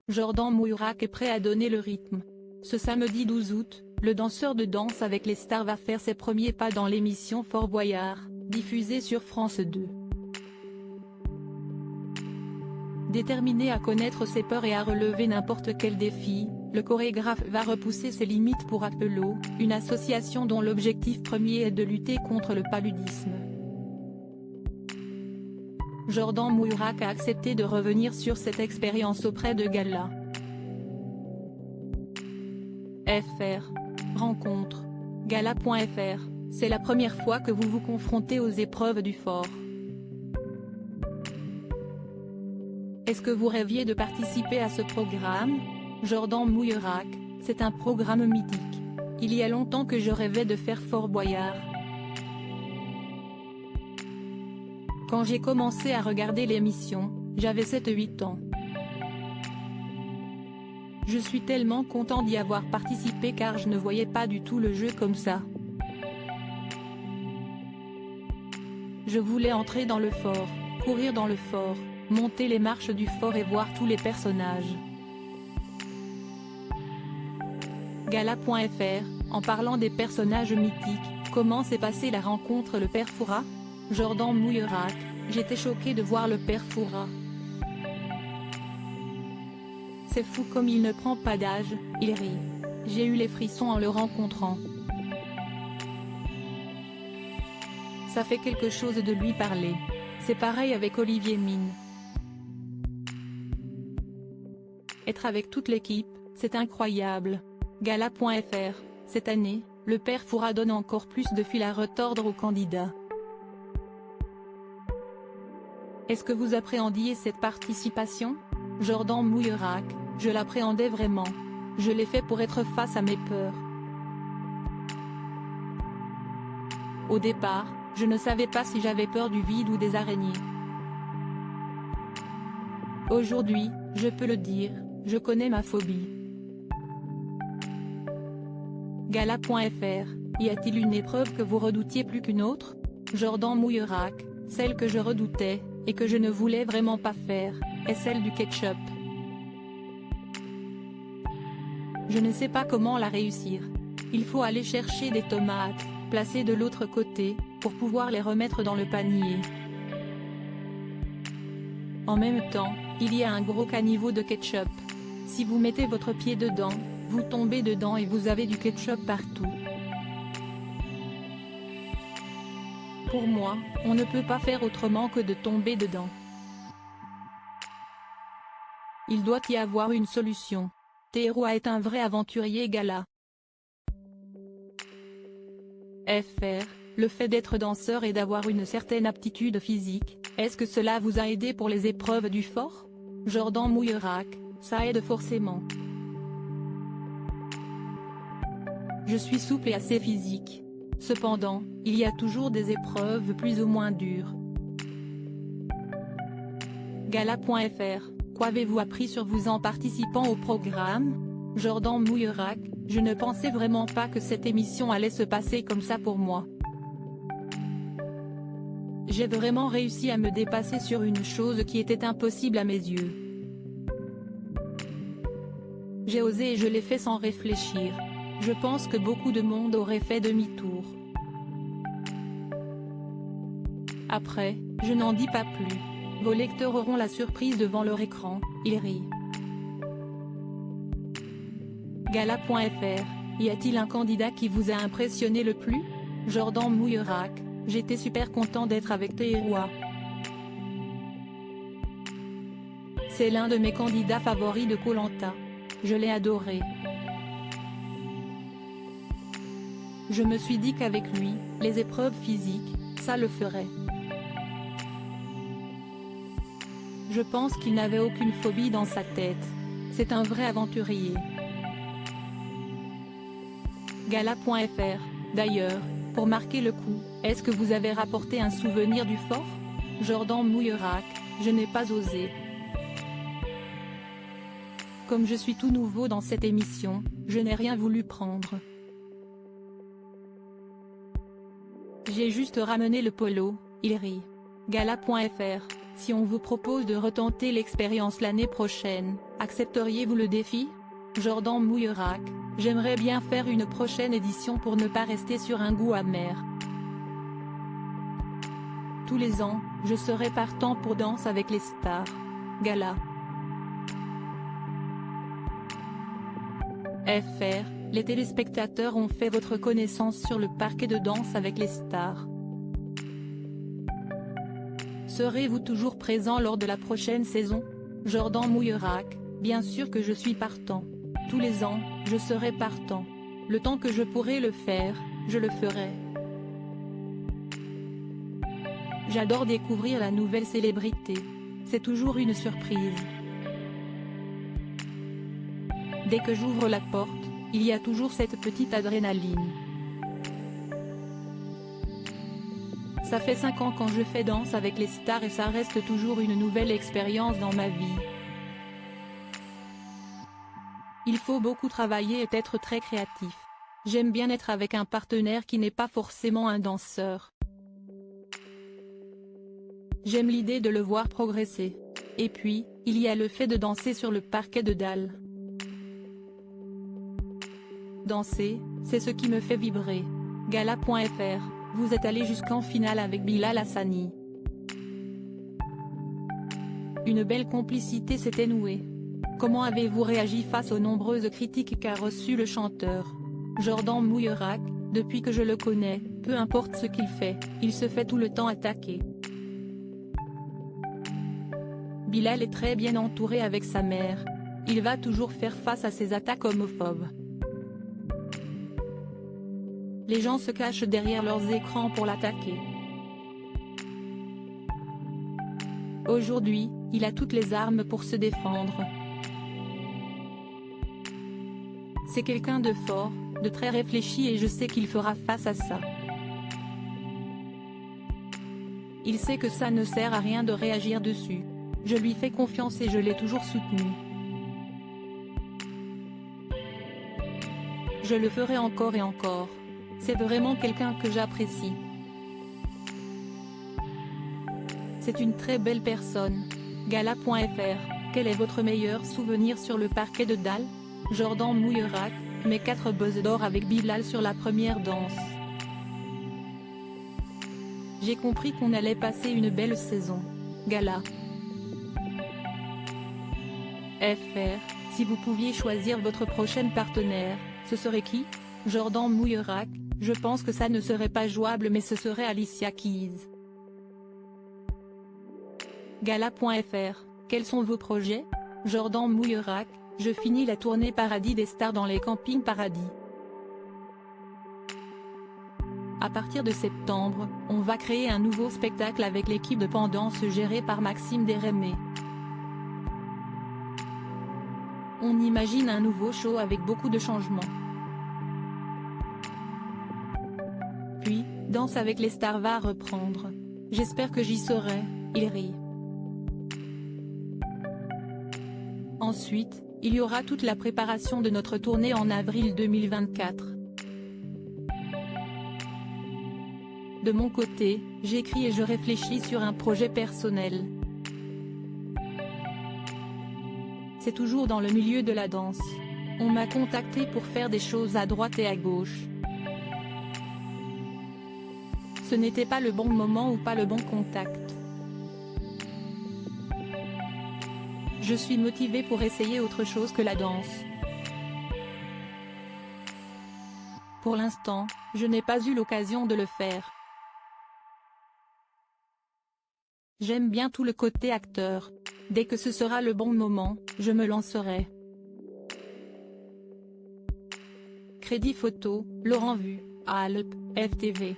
Jordan Mouirac est prêt à donner le rythme. Ce samedi 12 août, le danseur de Danse avec les stars va faire ses premiers pas dans l'émission Fort Boyard, diffusée sur France 2. Déterminé à connaître ses peurs et à relever n'importe quel défi, le chorégraphe va repousser ses limites pour Apello, une association dont l'objectif premier est de lutter contre le paludisme. Jordan Mouirac a accepté de revenir sur cette expérience auprès de Gala. FR. Rencontre. Gala.fr, c'est la première fois que vous vous confrontez aux épreuves du fort. Est-ce que vous rêviez de participer à ce programme? Jordan Mouirac, c'est un programme mythique. Il y a longtemps que je rêvais de faire Fort Boyard. Quand j'ai commencé à regarder l'émission, j'avais 7-8 ans. Je suis tellement content d'y avoir participé car je ne voyais pas du tout le jeu comme ça. Je voulais entrer dans le fort, courir dans le fort, monter les marches du fort et voir tous les personnages. Gala.fr, en parlant des personnages mythiques, comment s'est passée la rencontre le père Fouras? Jordan Mouirac, j'étais choqué de voir le père Fouras. C'est fou comme il ne prend pas d'âge, il rit. J'ai eu les frissons en le rencontrant. Ça fait quelque chose de lui parler. C'est pareil avec Olivier Mine. Être avec toute l'équipe, c'est incroyable. Gala.fr, cette année, le père Fouras donne encore plus de fil à retordre aux candidats. Est-ce que vous appréhendiez cette participation? Jordan Mouirac, je l'appréhendais vraiment. Je l'ai fait pour être face à mes peurs. Au départ, je ne savais pas si j'avais peur du vide ou des araignées. Aujourd'hui, je peux le dire, je connais ma phobie. Gala.fr, y a-t-il une épreuve que vous redoutiez plus qu'une autre? Jordan Mouirac, celle que je redoutais, et que je ne voulais vraiment pas faire, est celle du ketchup. Je ne sais pas comment la réussir. Il faut aller chercher des tomates, placer de l'autre côté, pour pouvoir les remettre dans le panier. En même temps, il y a un gros caniveau de ketchup. Si vous mettez votre pied dedans, vous tombez dedans et vous avez du ketchup partout. Pour moi, on ne peut pas faire autrement que de tomber dedans. Il doit y avoir une solution. Théroua est un vrai aventurier Gala. FR, le fait d'être danseur et d'avoir une certaine aptitude physique, est-ce que cela vous a aidé pour les épreuves du fort? Jordan Mouirac, ça aide forcément. Je suis souple et assez physique. Cependant, il y a toujours des épreuves plus ou moins dures. Gala.fr, qu'avez-vous appris sur vous en participant au programme? Jordan Mouirac, je ne pensais vraiment pas que cette émission allait se passer comme ça pour moi. J'ai vraiment réussi à me dépasser sur une chose qui était impossible à mes yeux. J'ai osé et je l'ai fait sans réfléchir. Je pense que beaucoup de monde aurait fait demi-tour. Après, je n'en dis pas plus. Vos lecteurs auront la surprise devant leur écran, il rit. Gala.fr, y a-t-il un candidat qui vous a impressionné le plus? Jordan Mouirac, j'étais super content d'être avec Théroua. C'est l'un de mes candidats favoris de Koh-Lanta. Je l'ai adoré. Je me suis dit qu'avec lui, les épreuves physiques, ça le ferait. Je pense qu'il n'avait aucune phobie dans sa tête. C'est un vrai aventurier. Gala.fr, d'ailleurs, pour marquer le coup, est-ce que vous avez rapporté un souvenir du fort? Jordan Mouirac, je n'ai pas osé. Comme je suis tout nouveau dans cette émission, je n'ai rien voulu prendre. J'ai juste ramené le polo, il rit. Gala.fr, Si on vous propose de retenter l'expérience l'année prochaine, accepteriez-vous le défi? Jordan Mouillerac: j'aimerais bien faire une prochaine édition pour ne pas rester sur un goût amer. Tous les ans, je serai partant pour Danse avec les stars. Gala. FR, les téléspectateurs ont fait votre connaissance sur le parquet de Danse avec les stars. Serez-vous toujours présent lors de la prochaine saison? Jordan Mouillerac: bien sûr que je suis partant. Tous les ans, je serai partant. Le temps que je pourrai le faire, je le ferai. J'adore découvrir la nouvelle célébrité. C'est toujours une surprise. Dès que j'ouvre la porte, il y a toujours cette petite adrénaline. Ça fait 5 ans quand je fais Danse avec les stars et ça reste toujours une nouvelle expérience dans ma vie. Il faut beaucoup travailler et être très créatif. J'aime bien être avec un partenaire qui n'est pas forcément un danseur. J'aime l'idée de le voir progresser. Et puis, il y a le fait de danser sur le parquet de Dalles. Danser, c'est ce qui me fait vibrer. Gala.fr, vous êtes allé jusqu'en finale avec Bilal Hassani. Une belle complicité s'était nouée. Comment avez-vous réagi face aux nombreuses critiques qu'a reçues le chanteur? Jordan Mouillerac: depuis que je le connais, peu importe ce qu'il fait, il se fait tout le temps attaquer. Bilal est très bien entouré avec sa mère. Il va toujours faire face à ces attaques homophobes. Les gens se cachent derrière leurs écrans pour l'attaquer. Aujourd'hui, il a toutes les armes pour se défendre. C'est quelqu'un de fort, de très réfléchi et je sais qu'il fera face à ça. Il sait que ça ne sert à rien de réagir dessus. Je lui fais confiance et je l'ai toujours soutenu. Je le ferai encore et encore. C'est vraiment quelqu'un que j'apprécie. C'est une très belle personne. Gala.fr, quel est votre meilleur souvenir sur le parquet de Dalles? Jordan Mouillerac: mes 4 buzz d'or avec Bilal sur la première danse. J'ai compris qu'on allait passer une belle saison. Gala. FR, si vous pouviez choisir votre prochaine partenaire, ce serait qui? Jordan Mouillerac: je pense que ça ne serait pas jouable mais ce serait Alicia Keys. Gala.fr, quels sont vos projets? Jordan Mouillerac: je finis la tournée Paradis des stars dans les campings Paradis. À partir de septembre, on va créer un nouveau spectacle avec l'équipe de Pendance gérée par Maxime Desrémé. On imagine un nouveau show avec beaucoup de changements. Puis, Danse avec les stars va reprendre. J'espère que j'y serai, il rit. Ensuite, il y aura toute la préparation de notre tournée en avril 2024. De mon côté, j'écris et je réfléchis sur un projet personnel. C'est toujours dans le milieu de la danse. On m'a contacté pour faire des choses à droite et à gauche. Ce n'était pas le bon moment ou pas le bon contact. Je suis motivée pour essayer autre chose que la danse. Pour l'instant, je n'ai pas eu l'occasion de le faire. J'aime bien tout le côté acteur. Dès que ce sera le bon moment, je me lancerai. Crédit photo, Laurent Vu, Alpes, FTV.